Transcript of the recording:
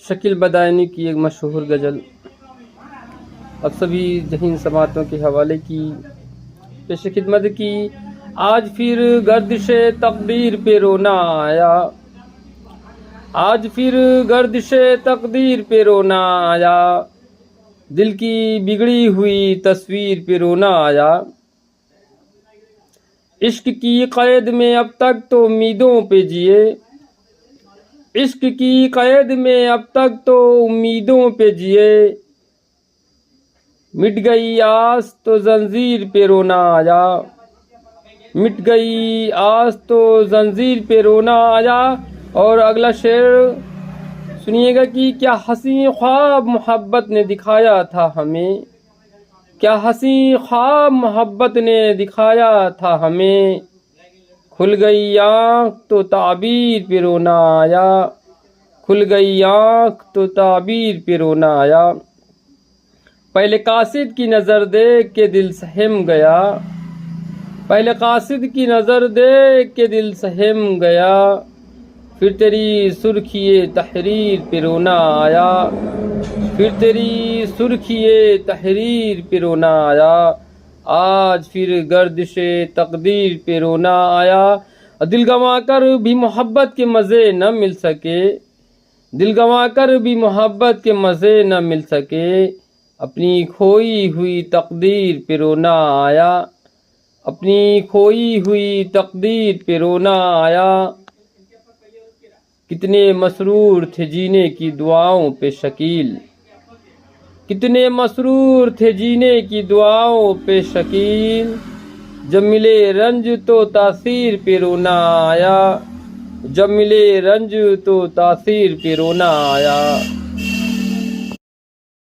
शकील बदायूनी की एक मशहूर गज़ल अब सभी जहीन समातों के हवाले की पेश खिदमत की। आज फिर गर्दिश तकदीर पे रोना आया, आज फिर गर्दिश तकदीर पे रोना आया, दिल की बिगड़ी हुई तस्वीर पे रोना आया। इश्क की कैद में अब तक तो उम्मीदों पे जिए, इश्क की कैद में अब तक तो उम्मीदों पे जिए, मिट गई आस तो जंजीर पे रोना आया, मिट गई आस तो जंजीर पे रोना आया। और अगला शेर सुनिएगा कि क्या हसी ख्वाब मोहब्बत ने दिखाया था हमें, क्या हसी ख्वाब मोहब्बत ने दिखाया था हमें, खुल गई आँख तो ताबीर पे रोना आया, खुल गई आँख तो ताबीर पे रोना आया। पहले कासिद की नज़र देख के दिल सहम गया, पहले कासिद की नज़र देख के दिल सहम गया, फिर तेरी सुर्खिए तहरीर पे रोना आया, फिर तेरी सुर्खिए तहरीर पे रोना आया। आज फिर गर्दिशे तकदीर पे रोना आया। दिल गंवा कर भी मोहब्बत के मज़े न मिल सके, दिल गंवा कर भी मोहब्बत के मज़े न मिल सके, अपनी खोई हुई तकदीर पे रोना आया, अपनी खोई हुई तकदीर पे रोना आया। कितने मसरूर थे जीने की दुआओं पे शकील, कितने मसरूर थे जीने की दुआओं पे शकील, जब मिले रंज तो तासीर पे रोना आया, जब मिले रंज तो तासीर पे रोना आया।